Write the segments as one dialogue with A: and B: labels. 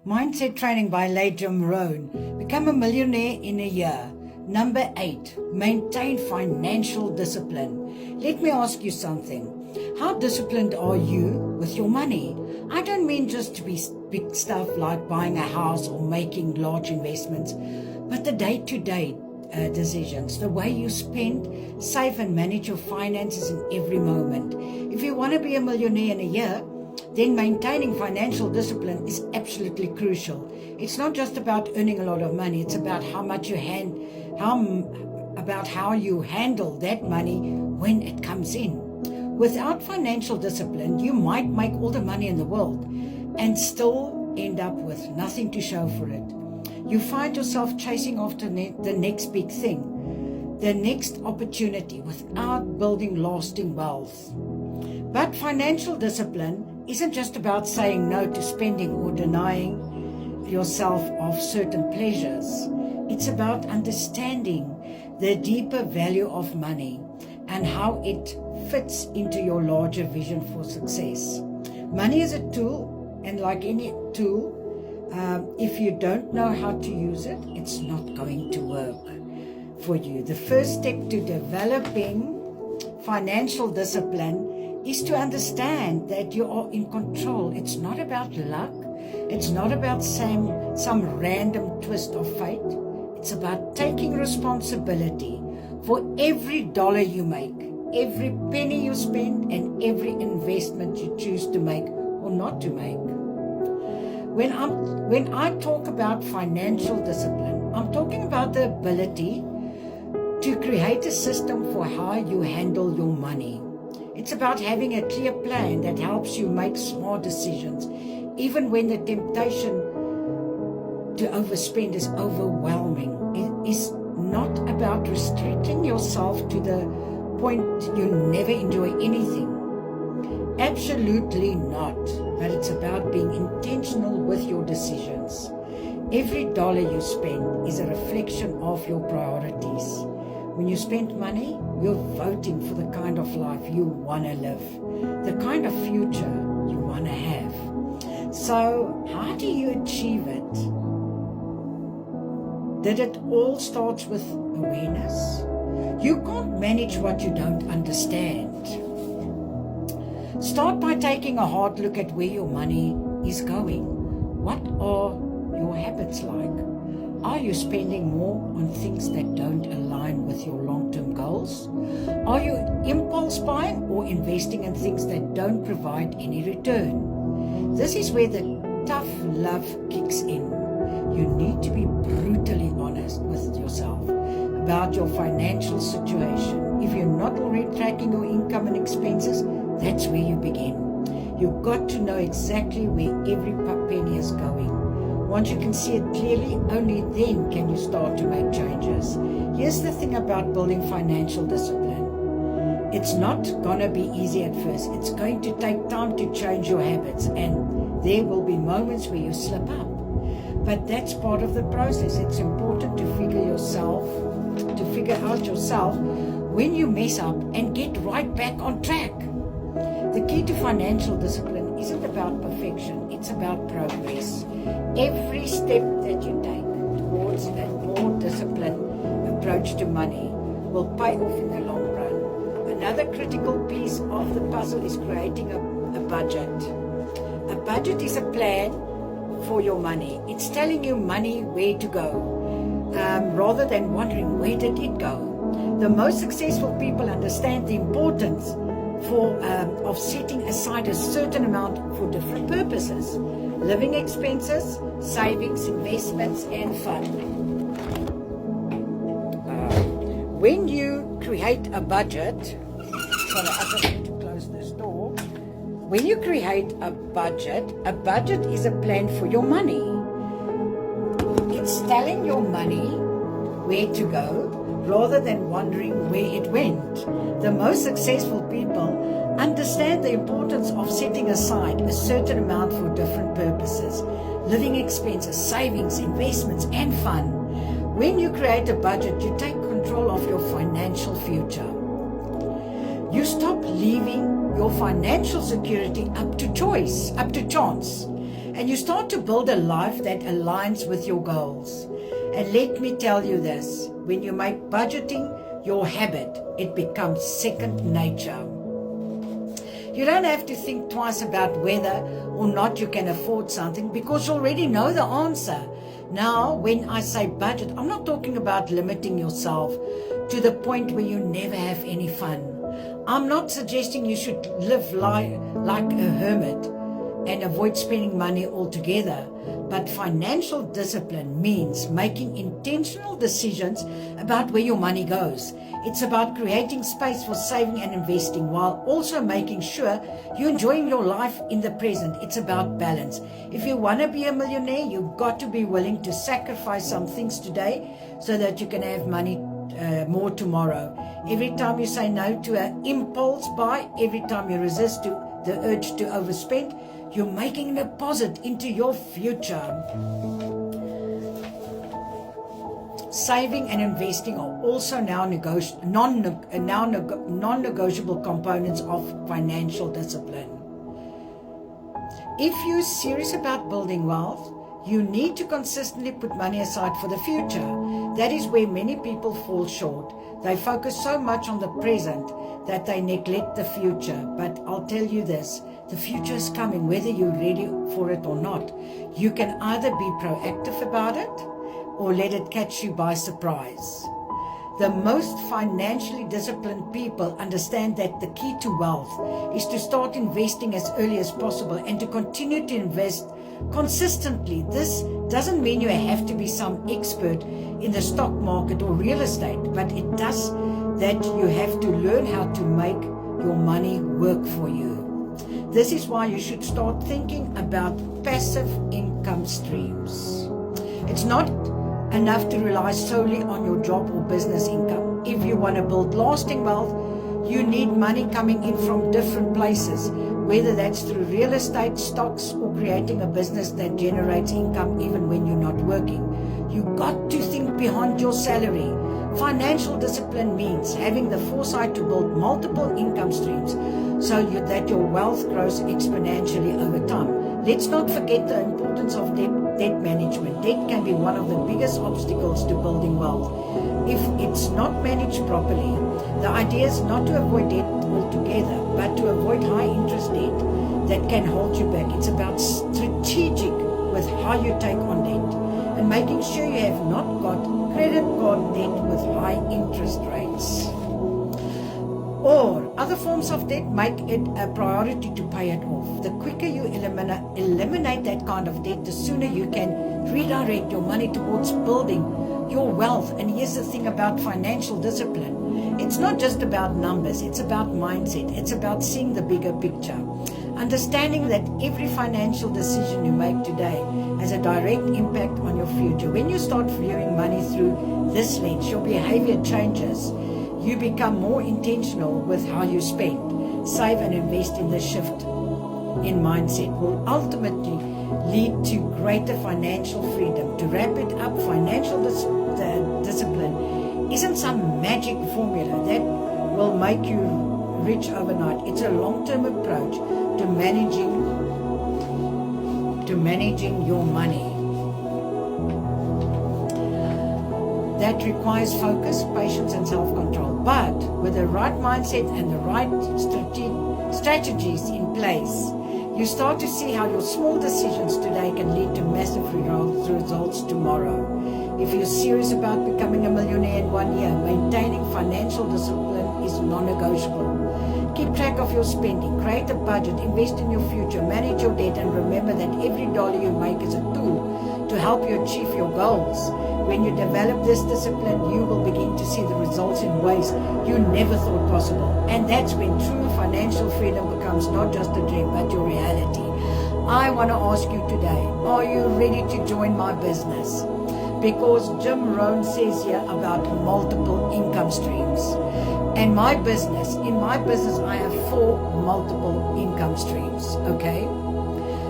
A: Mindset Training by Late Jim Rohn. Become a millionaire in a year. Number 8, maintain financial discipline. Let me ask you something. How disciplined are you with your money? I don't mean just to be big stuff like buying a house or making large investments, but the day-to-day decisions, the way you spend, save and manage your finances in every moment. If you want to be a millionaire in a year, then maintaining financial discipline is absolutely crucial. It's not just about earning a lot of money, it's about how you handle that money when it comes in. Without financial discipline, you might make all the money in the world and still end up with nothing to show for it. You find yourself chasing after the next big thing, the next opportunity, without building lasting wealth. But financial discipline isn't just about saying no to spending or denying yourself of certain pleasures. It's about understanding the deeper value of money and how it fits into your larger vision for success. Money is a tool, and like any tool, if you don't know how to use it, it's not going to work for you. The first step to developing financial discipline is to understand that you are in control. It's not about luck. It's not about some random twist of fate. It's about taking responsibility for every dollar you make, every penny you spend, and every investment you choose to make or not to make. When I talk about financial discipline, I'm talking about the ability to create a system for how you handle your money. It's about having a clear plan that helps you make smart decisions, even when the temptation to overspend is overwhelming. It is not about restricting yourself to the point you never enjoy anything. Absolutely not. But it's about being intentional with your decisions. Every dollar you spend is a reflection of your priorities. When you spend money, you're voting for the kind of life you want to live, the kind of future you want to have. So, how do you achieve it? That it all starts with awareness. You can't manage what you don't understand. Start by taking a hard look at where your money is going. What are your habits like? Are you spending more on things that don't align with your long-term goals? Are you impulse buying or investing in things that don't provide any return? This is where the tough love kicks in. You need to be brutally honest with yourself about your financial situation. If you're not already tracking your income and expenses, that's where you begin. You've got to know exactly where every penny is going. Once you can see it clearly, only then can you start to make changes. Here's the thing about building financial discipline. It's not going to be easy at first. It's going to take time to change your habits, and there will be moments where you slip up. But that's part of the process. It's important to figure out yourself when you mess up and get right back on track. The key to financial discipline isn't about perfection, it's about progress. Every step that you take towards a more disciplined approach to money will pay off in the long run. Another critical piece of the puzzle is creating a budget. A budget is a plan for your money. It's telling you money where to go, rather than wondering where did it go. The most successful people understand the importance of setting aside a certain amount for different purposes: living expenses, savings, investments, and fun. When you create a budget, I just need to close this door. When you create a budget is a plan for your money. It's telling your money where to go, rather than wondering where it went. The most successful people understand the importance of setting aside a certain amount for different purposes: living expenses, savings, investments, and fun. When you create a budget, you take control of your financial future. You stop leaving your financial security up to chance. and you start to build a life that aligns with your goals. And let me tell you this, when you make budgeting your habit, it becomes second nature. You don't have to think twice about whether or not you can afford something because you already know the answer. Now, when I say budget, I'm not talking about limiting yourself to the point where you never have any fun. I'm not suggesting you should live like a hermit and avoid spending money altogether. But financial discipline means making intentional decisions about where your money goes. It's about creating space for saving and investing while also making sure you're enjoying your life in the present. It's about balance. If you want to be a millionaire, you've got to be willing to sacrifice some things today so that you can have money more tomorrow. Every time you say no to an impulse buy, every time you resist the urge to overspend, you're making a deposit into your future. Saving and investing are also now non-negotiable components of financial discipline. If you're serious about building wealth, you need to consistently put money aside for the future. That is where many people fall short. They focus so much on the present that they neglect the future. But I'll tell you this, the future is coming whether you're ready for it or not. You can either be proactive about it or let it catch you by surprise. The most financially disciplined people understand that the key to wealth is to start investing as early as possible and to continue to invest consistently. This doesn't mean you have to be some expert in the stock market or real estate, but it does that you have to learn how to make your money work for you. This is why you should start thinking about passive income streams. It's not enough to rely solely on your job or business income. If you want to build lasting wealth, you need money coming in from different places, whether that's through real estate, stocks, or creating a business that generates income even when you're not working. You've got to think beyond your salary. Financial discipline means having the foresight to build multiple income streams so that your wealth grows exponentially over time. Let's not forget the importance of debt management. Debt can be one of the biggest obstacles to building wealth. If it's not managed properly, the idea is not to avoid debt altogether, but to avoid high interest debt that can hold you back. It's about strategic with how you take on debt and making sure you have not got credit card debt with high interest rates. Or other forms of debt, make it a priority to pay it off. The quicker you eliminate that kind of debt, the sooner you can redirect your money towards building your wealth. And here's the thing about financial discipline. It's not just about numbers, it's about mindset. It's about seeing the bigger picture. Understanding that every financial decision you make today has a direct impact on your future. When you start viewing money through this lens, your behavior changes. You become more intentional with how you spend, save and invest. In the shift in mindset will ultimately lead to greater financial freedom. To wrap it up, financial discipline isn't some magic formula that will make you rich overnight. It's a long-term approach to managing your money that requires focus, patience, and self-control. But with the right mindset and the right strategies in place, you start to see how your small decisions today can lead to massive results tomorrow. If you're serious about becoming a millionaire in 1 year, maintaining financial discipline is non-negotiable. Keep track of your spending, create a budget, invest in your future, manage your debt, and remember that every dollar you make is a tool to help you achieve your goals. When you develop this discipline, you will begin to see the results in ways you never thought possible. And that's when true financial freedom becomes not just a dream, but your reality. I want to ask you today, are you ready to join my business? Because Jim Rohn says here about multiple income streams. And in my business, I have 4 multiple income streams, okay?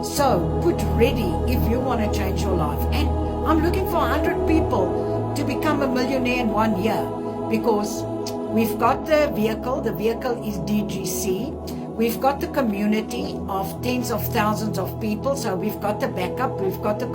A: So put ready if you want to change your life. And I'm looking for 100 people to become a millionaire in 1 year, because we've got the vehicle. The vehicle is DGC. We've got the community of tens of thousands of people, so we've got the backup, we've got the